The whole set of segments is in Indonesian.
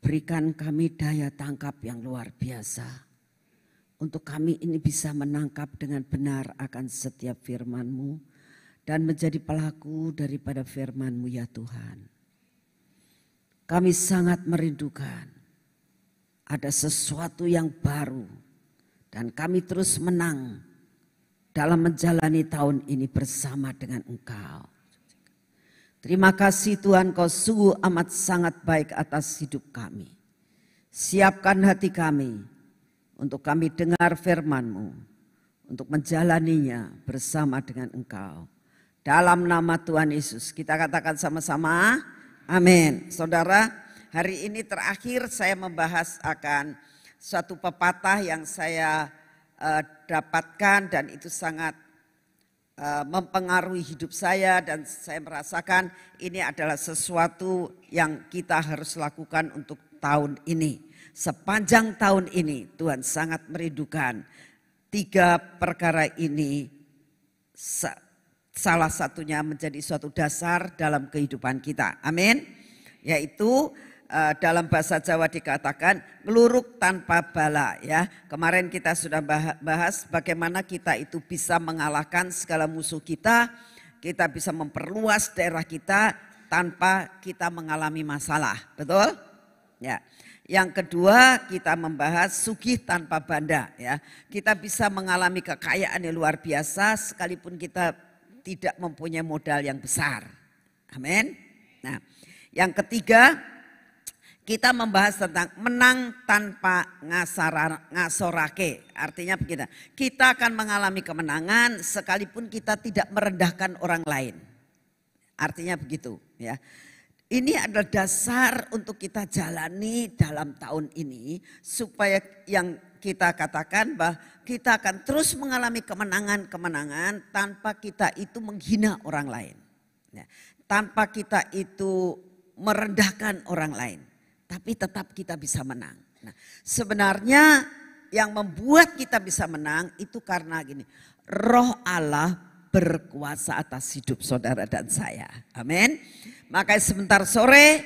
berikan kami daya tangkap yang luar biasa. Untuk kami ini bisa menangkap dengan benar akan setiap firman-Mu dan menjadi pelaku daripada firman-Mu ya Tuhan. Kami sangat merindukan ada sesuatu yang baru dan kami terus menang dalam menjalani tahun ini bersama dengan Engkau. Terima kasih Tuhan, Kau sungguh amat sangat baik atas hidup kami. Siapkan hati kami untuk kami dengar firman-Mu, untuk menjalaninya bersama dengan Engkau. Dalam nama Tuhan Yesus kita katakan sama-sama, amin. Saudara, hari ini terakhir saya membahas akan suatu pepatah yang saya dapatkan dan itu sangat mempengaruhi hidup saya dan saya merasakan ini adalah sesuatu yang kita harus lakukan untuk tahun ini. Sepanjang tahun ini Tuhan sangat merindukan 3 perkara ini, salah satunya menjadi suatu dasar dalam kehidupan kita. Amin. Yaitu dalam bahasa Jawa dikatakan ngeluruk tanpa bala ya. Kemarin kita sudah bahas bagaimana kita itu bisa mengalahkan segala musuh kita bisa memperluas daerah kita tanpa kita mengalami masalah. Betul? Ya. Yang kedua kita membahas sugih tanpa banda ya. Kita bisa mengalami kekayaan yang luar biasa sekalipun kita tidak mempunyai modal yang besar. Amin. Nah, yang ketiga kita membahas tentang menang tanpa ngasorake. Artinya begini, kita akan mengalami kemenangan sekalipun kita tidak merendahkan orang lain. Artinya begitu ya. Ini adalah dasar untuk kita jalani dalam tahun ini supaya yang kita katakan bahwa kita akan terus mengalami kemenangan-kemenangan tanpa kita itu menghina orang lain. Ya. Tanpa kita itu merendahkan orang lain. Tapi tetap kita bisa menang. Nah, sebenarnya yang membuat kita bisa menang itu karena gini, Roh Allah berkuasa atas hidup saudara dan saya. Amin. Makanya sebentar sore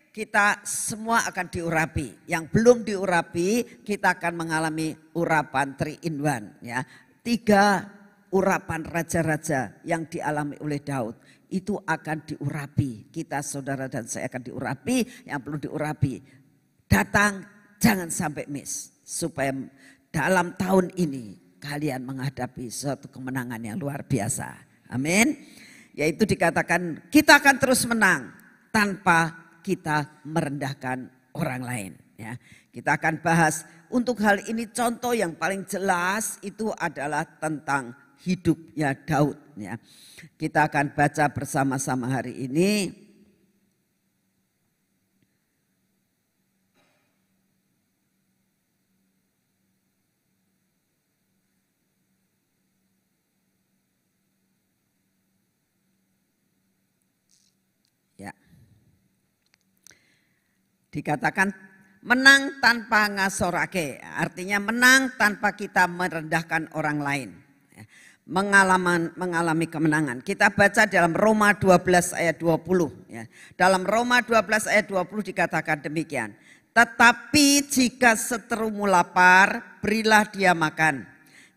kita semua akan diurapi. Yang belum diurapi kita akan mengalami urapan 3 in 1 ya. 3 urapan raja-raja yang dialami oleh Daud. Itu akan diurapi, kita saudara dan saya akan diurapi, yang perlu diurapi. Datang jangan sampai miss, supaya dalam tahun ini kalian menghadapi suatu kemenangan yang luar biasa. Amin. Yaitu dikatakan kita akan terus menang tanpa kita merendahkan orang lain. Ya. Kita akan bahas untuk hal ini contoh yang paling jelas itu adalah tentang hidupnya Daud. Ya. Kita akan baca bersama-sama hari ini. Ya. Dikatakan menang tanpa ngasorake, artinya menang tanpa kita merendahkan orang lain. Mengalami kemenangan. Kita baca dalam Roma 12 ayat 20 ya. Dalam Roma 12 ayat 20 dikatakan demikian. Tetapi jika seterumu lapar, berilah dia makan.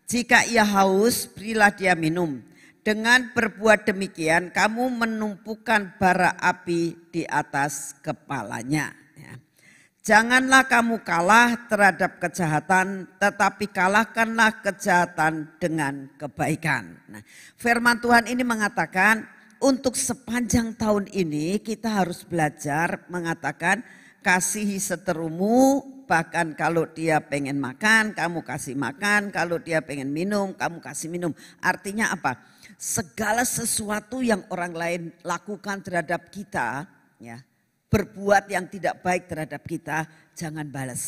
Jika ia haus, berilah dia minum. Dengan berbuat demikian, kamu menumpukan bara api di atas kepalanya. Janganlah kamu kalah terhadap kejahatan, tetapi kalahkanlah kejahatan dengan kebaikan. Nah, firman Tuhan ini mengatakan untuk sepanjang tahun ini kita harus belajar mengatakan kasihi seterumu, bahkan kalau dia pengen makan, kamu kasih makan, kalau dia pengen minum, kamu kasih minum. Artinya apa? Segala sesuatu yang orang lain lakukan terhadap kita, ya. Berbuat yang tidak baik terhadap kita, jangan balas.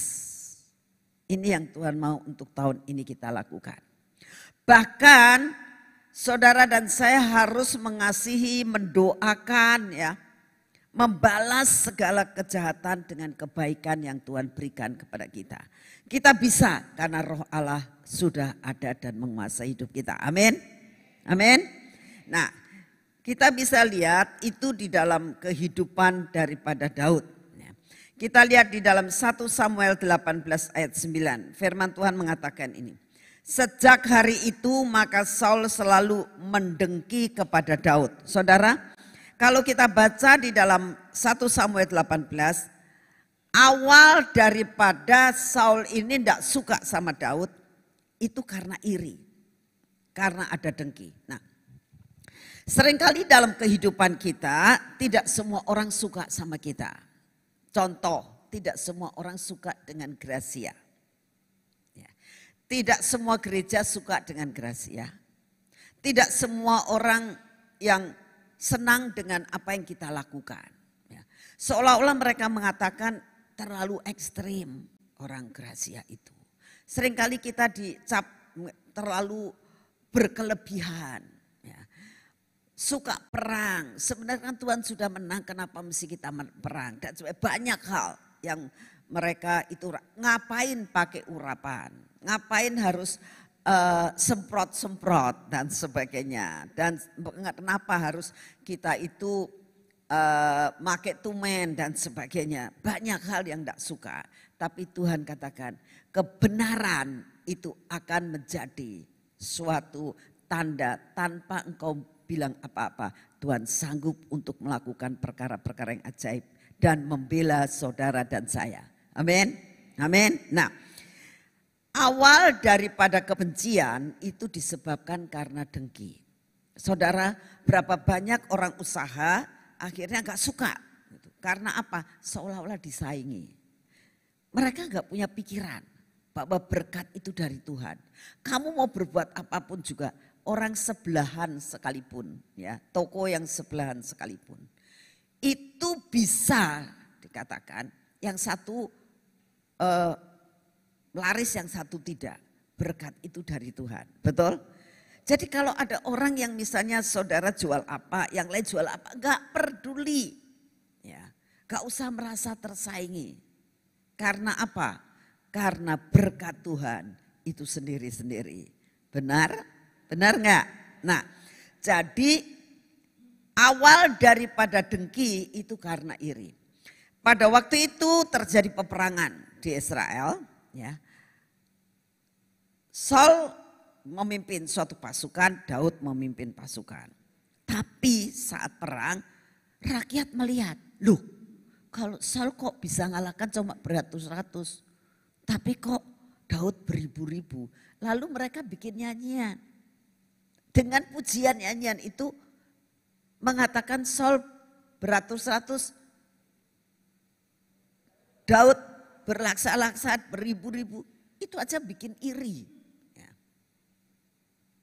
Ini yang Tuhan mau untuk tahun ini kita lakukan. Bahkan saudara dan saya harus mengasihi, mendoakan ya, membalas segala kejahatan dengan kebaikan yang Tuhan berikan kepada kita. Kita bisa karena Roh Allah sudah ada dan menguasai hidup kita. Amin. Amin. Nah, kita bisa lihat itu di dalam kehidupan daripada Daud. Kita lihat di dalam 1 Samuel 18 ayat 9. Firman Tuhan mengatakan ini. Sejak hari itu maka Saul selalu mendengki kepada Daud. Saudara, kalau kita baca di dalam 1 Samuel 18, awal daripada Saul ini tidak suka sama Daud, itu karena iri. Karena ada dengki. Nah, seringkali dalam kehidupan kita tidak semua orang suka sama kita. Contoh, tidak semua orang suka dengan Gracia. Ya. Tidak semua gereja suka dengan Gracia. Tidak semua orang yang senang dengan apa yang kita lakukan. Ya. Seolah-olah mereka mengatakan terlalu ekstrim orang Gracia itu. Seringkali kita dicap terlalu berkelebihan, ya. Suka perang. Sebenarnya Tuhan sudah menang, kenapa mesti kita perang? Dan banyak hal yang mereka itu ngapain pakai urapan, ngapain harus semprot-semprot dan sebagainya. Dan kenapa harus kita itu make tumen dan sebagainya. Banyak hal yang tidak suka. Tapi Tuhan katakan kebenaran itu akan menjadi suatu tanda tanpa engkau bilang apa-apa. Tuhan sanggup untuk melakukan perkara-perkara yang ajaib dan membela saudara dan saya. Amin. Amin. Nah, awal daripada kebencian itu disebabkan karena dengki. Saudara, berapa banyak orang usaha akhirnya gak suka. Karena apa? Seolah-olah disaingi. Mereka gak punya pikiran bahwa berkat itu dari Tuhan. Kamu mau berbuat apapun juga, orang sebelahan sekalipun, ya, toko yang sebelahan sekalipun, itu bisa dikatakan yang satu laris, yang satu tidak. Berkat itu dari Tuhan, betul? Jadi kalau ada orang yang misalnya saudara jual apa, yang lain jual apa, gak peduli, ya, gak usah merasa tersaingi. Karena apa? Karena berkat Tuhan itu sendiri-sendiri. Benar? Benar enggak? Nah, jadi awal daripada dengki itu karena iri. Pada waktu itu terjadi peperangan di Israel. Ya. Saul memimpin suatu pasukan, Daud memimpin pasukan. Tapi saat perang, rakyat melihat, loh kalau Saul kok bisa ngalahkan cuma beratus-ratus. Tapi kok Daud beribu-ribu. Lalu mereka bikin nyanyian. Dengan pujian nyanyian itu mengatakan Saul beratus-ratus, Daud berlaksa-laksa beribu-ribu. Itu aja bikin iri. Ya.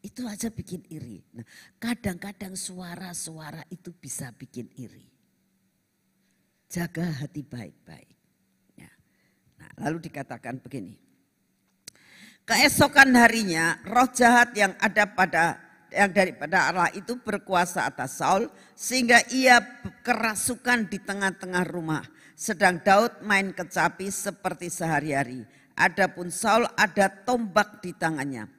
Itu aja bikin iri. Nah, kadang-kadang suara-suara itu bisa bikin iri. Jaga hati baik-baik. Lalu dikatakan begini. Keesokan harinya roh jahat yang ada daripada Allah itu berkuasa atas Saul sehingga ia kerasukan di tengah-tengah rumah. Sedang Daud main kecapi seperti sehari-hari. Adapun Saul ada tombak di tangannya.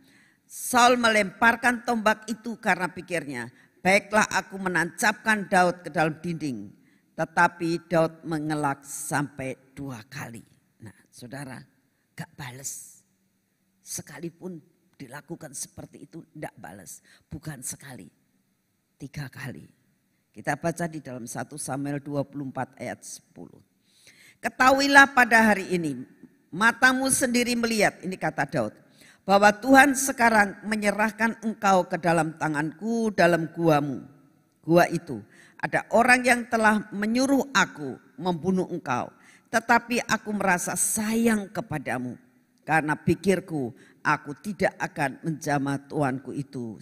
Saul melemparkan tombak itu karena pikirnya, baiklah aku menancapkan Daud ke dalam dinding. Tetapi Daud mengelak sampai 2 kali. Nah, saudara, gak bales. Sekalipun dilakukan seperti itu, tidak bales. Bukan sekali, 3 kali. Kita baca di dalam 1 Samuel 24 ayat 10. Ketahuilah pada hari ini, matamu sendiri melihat, ini kata Daud, bahwa Tuhan sekarang menyerahkan engkau ke dalam tanganku dalam guamu. Gua itu, ada orang yang telah menyuruh aku membunuh engkau. Tetapi aku merasa sayang kepadamu karena pikirku aku tidak akan menjamah tuanku itu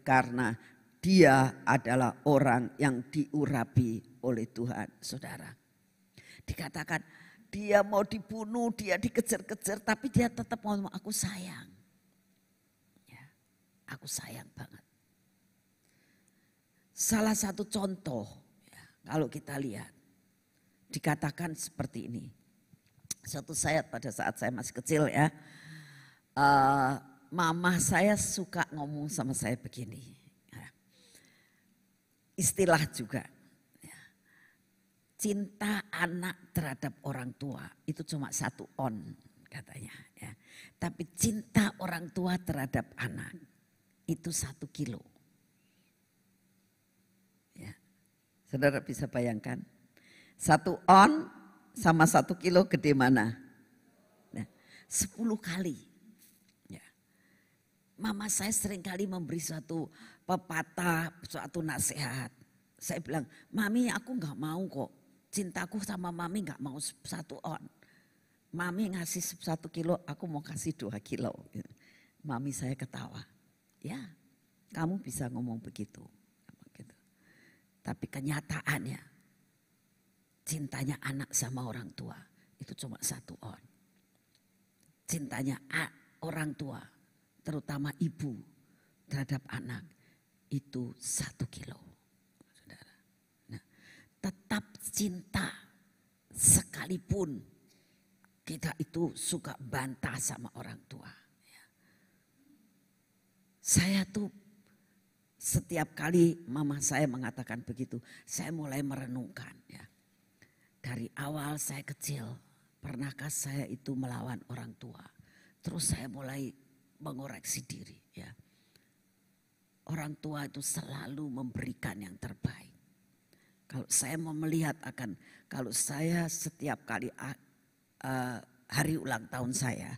karena dia adalah orang yang diurapi oleh Tuhan. Saudara, dikatakan dia mau dibunuh, dia dikejar-kejar, tapi dia tetap ngomong aku sayang. Ya, aku sayang banget. Salah satu contoh ya, kalau kita lihat. Dikatakan seperti ini. Suatu saat pada saat saya masih kecil ya. Mama saya suka ngomong sama saya begini. Ya. Istilah juga. Ya. cinta anak terhadap orang tua itu cuma 1 on katanya. Ya. Tapi cinta orang tua terhadap anak itu 1 kilo. Ya. Saudara bisa bayangkan 1 on sama 1 kilo gede mana? Nah, 10 kali. Ya. Mama saya sering kali memberi suatu pepatah, suatu nasihat. Saya bilang, Mami aku gak mau kok. Cintaku sama Mami gak mau 1 on. Mami ngasih 1 kilo, aku mau kasih 2 kilo. Mami saya ketawa. Ya, kamu bisa ngomong begitu. Tapi kenyataannya, cintanya anak sama orang tua itu cuma 1 on. Cintanya orang tua, terutama ibu terhadap anak itu 1 kilo. Tetap cinta sekalipun kita itu suka bantah sama orang tua. Saya tuh setiap kali mama saya mengatakan begitu, saya mulai merenungkan ya. Dari awal saya kecil, pernahkah saya itu melawan orang tua? Terus saya mulai mengoreksi diri ya. Orang tua itu selalu memberikan yang terbaik. Kalau saya mau melihat kalau saya setiap kali hari ulang tahun saya,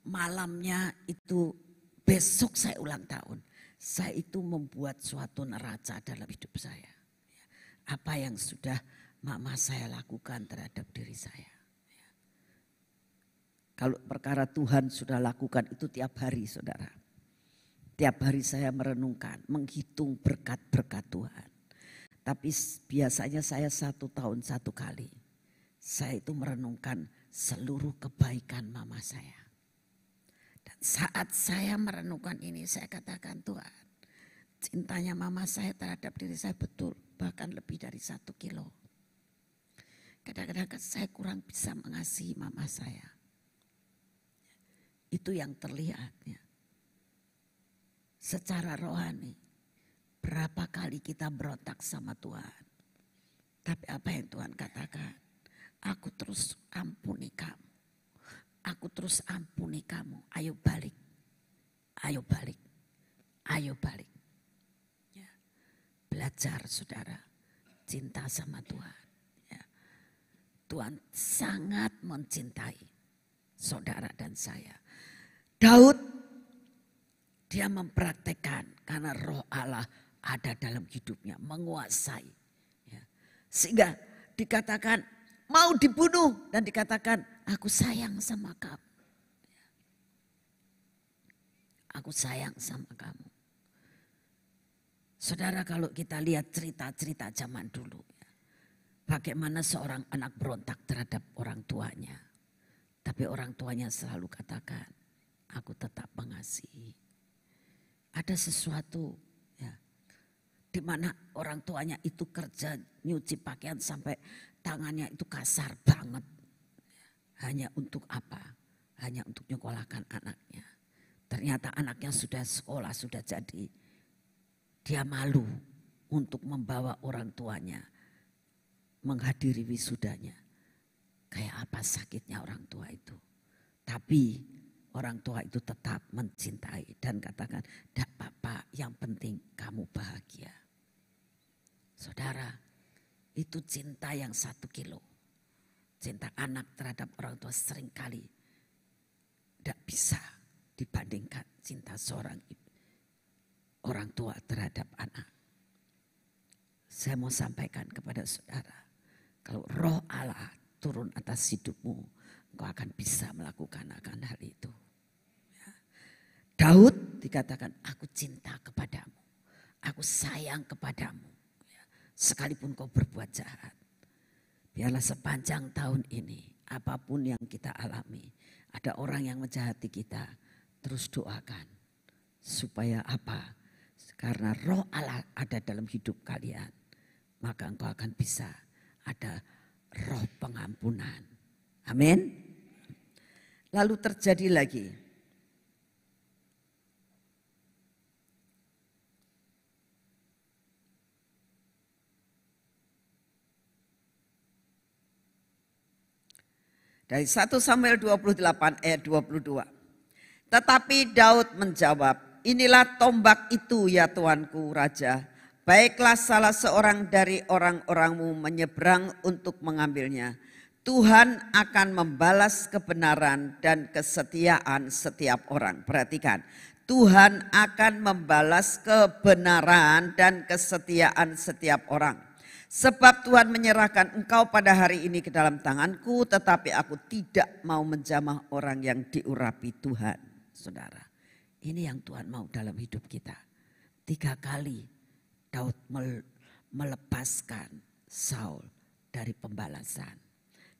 malamnya itu besok saya ulang tahun, saya itu membuat suatu neraca dalam hidup saya. Apa yang sudah mama saya lakukan terhadap diri saya. Kalau perkara Tuhan sudah lakukan itu tiap hari saudara. Tiap hari saya merenungkan, menghitung berkat-berkat Tuhan. Tapi biasanya saya 1 tahun 1 kali. Saya itu merenungkan seluruh kebaikan mama saya. Dan saat saya merenungkan ini saya katakan Tuhan. Cintanya mama saya terhadap diri saya betul. Bahkan lebih dari 1 kilo. Kadang-kadang saya kurang bisa mengasihi mama saya. Itu yang terlihat ya. Secara rohani. Berapa kali kita berontak sama Tuhan. Tapi apa yang Tuhan katakan? Aku terus ampuni kamu. Aku terus ampuni kamu. Ayo balik. Ayo balik. Ayo balik. Ya. Belajar saudara. Cinta sama Tuhan. Ya. Tuhan sangat mencintai saudara dan saya. Daud. Dia mempraktekkan karena roh Allah ada dalam hidupnya, menguasai. Ya. Sehingga dikatakan mau dibunuh dan dikatakan aku sayang sama kamu. Ya. Aku sayang sama kamu. Saudara kalau kita lihat cerita-cerita zaman dulu. Ya, bagaimana seorang anak berontak terhadap orang tuanya. Tapi orang tuanya selalu katakan aku tetap mengasihi. Ada sesuatu di mana orang tuanya itu kerja nyuci pakaian sampai tangannya itu kasar banget. Hanya untuk apa? Hanya untuk nyekolahkan anaknya. Ternyata anaknya sudah sekolah, sudah jadi. Dia malu untuk membawa orang tuanya menghadiri wisudanya. Kayak apa sakitnya orang tua itu. Tapi orang tua itu tetap mencintai dan katakan, "Dak apa, yang penting kamu bahagia." Saudara, itu cinta yang 1 kilo. Cinta anak terhadap orang tua seringkali tidak bisa dibandingkan cinta seorang orang tua terhadap anak. Saya mau sampaikan kepada saudara, kalau roh Allah turun atas hidupmu, engkau akan bisa melakukan hal itu. Ya. Daud dikatakan, aku cinta kepadamu, aku sayang kepadamu. Sekalipun kau berbuat jahat. Biarlah sepanjang tahun ini, apapun yang kita alami, ada orang yang menjahati kita, terus doakan. Supaya apa? Karena roh Allah ada dalam hidup kalian, maka engkau akan bisa ada roh pengampunan. Amin. Lalu terjadi lagi. Dari 1 Samuel 28 ayat 22. Tetapi Daud menjawab, inilah tombak itu ya tuanku raja. Baiklah salah seorang dari orang-orangmu menyeberang untuk mengambilnya. Tuhan akan membalas kebenaran dan kesetiaan setiap orang. Perhatikan, Tuhan akan membalas kebenaran dan kesetiaan setiap orang. Sebab Tuhan menyerahkan engkau pada hari ini ke dalam tanganku, tetapi aku tidak mau menjamah orang yang diurapi Tuhan. Saudara, ini yang Tuhan mau dalam hidup kita. 3 kali Daud melepaskan Saul dari pembalasan.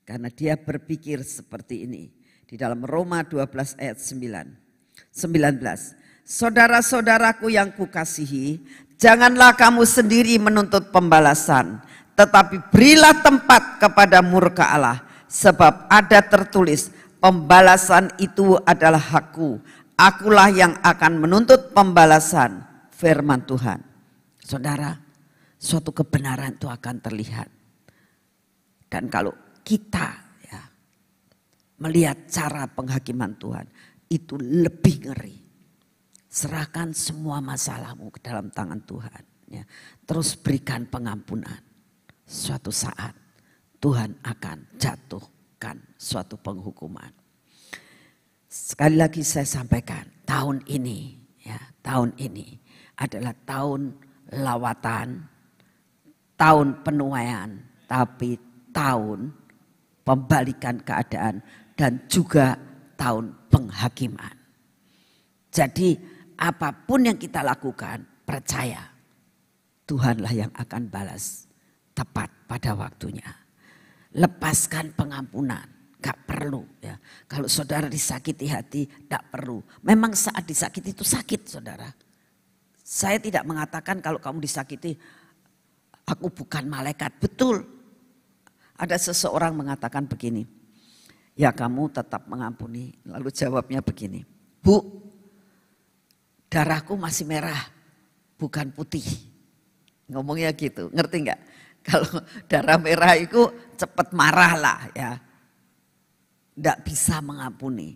Karena dia berpikir seperti ini. Di dalam Roma 12 ayat 19. Saudara-saudaraku yang kukasihi, janganlah kamu sendiri menuntut pembalasan, tetapi berilah tempat kepada murka Allah. Sebab ada tertulis, pembalasan itu adalah hakku. Akulah yang akan menuntut pembalasan, firman Tuhan. Saudara, suatu kebenaran itu akan terlihat. Dan kalau kita ya, melihat cara penghakiman Tuhan, itu lebih ngeri. Serahkan semua masalahmu ke dalam tangan Tuhan. Ya. Terus berikan pengampunan. Suatu saat Tuhan akan jatuhkan suatu penghukuman. Sekali lagi saya sampaikan, tahun ini adalah tahun lawatan, tahun penuaian, tapi tahun pembalikan keadaan dan juga tahun penghakiman. Jadi apapun yang kita lakukan, percaya Tuhanlah yang akan balas tepat pada waktunya. Lepaskan pengampunan, gak perlu ya. Kalau saudara disakiti hati, gak perlu. Memang saat disakiti itu sakit saudara. Saya tidak mengatakan kalau kamu disakiti, aku bukan malaikat. Betul. Ada seseorang mengatakan begini, ya kamu tetap mengampuni. Lalu jawabnya begini, Bu, darahku masih merah, bukan putih. Ngomongnya gitu, ngerti nggak? Kalau darah merah itu cepat marah lah ya. Nggak bisa mengampuni.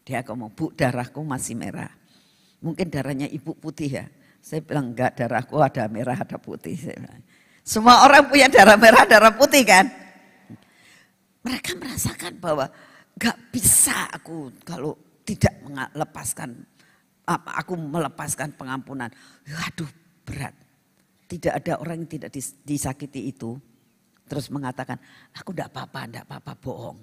Dia ngomong, Bu, darahku masih merah. Mungkin darahnya ibu putih ya. Saya bilang enggak, darahku ada merah ada putih. Semua orang punya darah merah, darah putih kan? Mereka merasakan bahwa gak bisa aku kalau tidak melepaskan pengampunan. Aduh berat. Tidak ada orang yang tidak disakiti itu. Terus mengatakan, aku enggak apa-apa, bohong.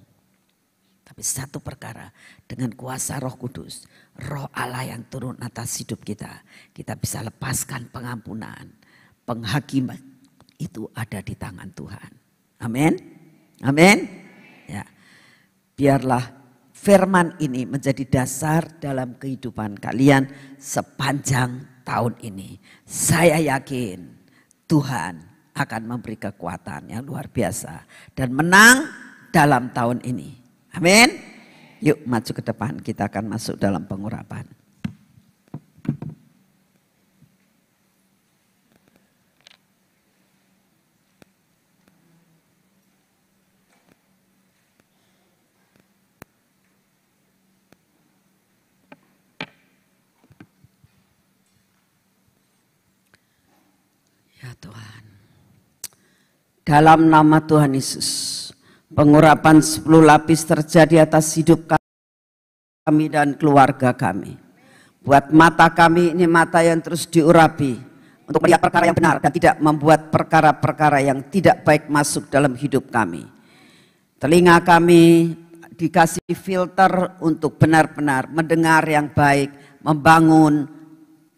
Tapi satu perkara, dengan kuasa Roh Kudus, Roh Allah yang turun atas hidup kita. Kita bisa lepaskan pengampunan. Penghakiman itu ada di tangan Tuhan. Amin. Amin. Ya, biarlah firman ini menjadi dasar dalam kehidupan kalian sepanjang tahun ini. Saya yakin Tuhan akan memberi kekuatan yang luar biasa dan menang dalam tahun ini. Amin. Yuk maju ke depan, kita akan masuk dalam pengurapan. Ya Tuhan, dalam nama Tuhan Yesus, pengurapan 10 lapis terjadi atas hidup kami dan keluarga kami. Buat mata kami ini mata yang terus diurapi untuk melihat perkara yang benar dan tidak membuat perkara-perkara yang tidak baik masuk dalam hidup kami. Telinga kami dikasih filter untuk benar-benar mendengar yang baik, membangun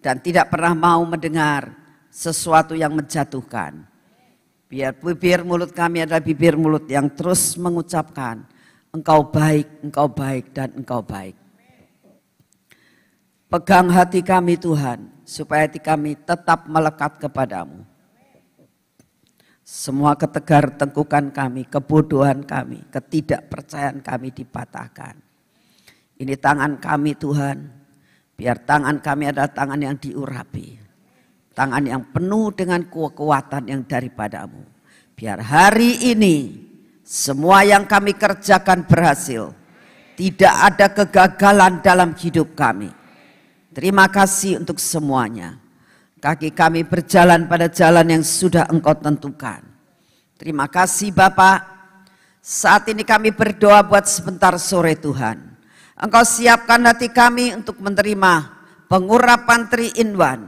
dan tidak pernah mau mendengar sesuatu yang menjatuhkan. Biar bibir mulut kami adalah bibir mulut yang terus mengucapkan, Engkau baik dan Engkau baik. Pegang hati kami Tuhan, supaya hati kami tetap melekat kepadamu. Semua ketegar tengkukan kami, kebodohan kami, ketidakpercayaan kami dipatahkan. Ini tangan kami Tuhan, biar tangan kami adalah tangan yang diurapi. Tangan yang penuh dengan kekuatan yang daripadamu. Biar hari ini Semua yang kami kerjakan berhasil. Tidak ada kegagalan dalam hidup kami. Terima kasih untuk semuanya. Kaki kami berjalan pada jalan yang sudah Engkau tentukan. Terima kasih Bapak. Saat ini kami berdoa buat sebentar sore Tuhan. Engkau siapkan hati kami untuk menerima pengurapan 3-in-1.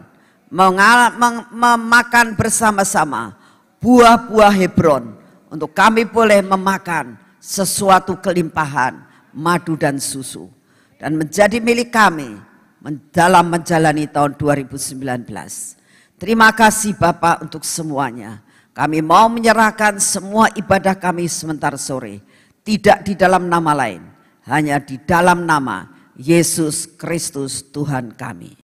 Memakan bersama-sama buah-buah Hebron. Untuk kami boleh memakan sesuatu kelimpahan madu dan susu. Dan menjadi milik kami dalam menjalani tahun 2019. Terima kasih Bapak untuk semuanya. Kami mau menyerahkan semua ibadah kami sebentar sore. Tidak di dalam nama lain. Hanya di dalam nama Yesus Kristus Tuhan kami.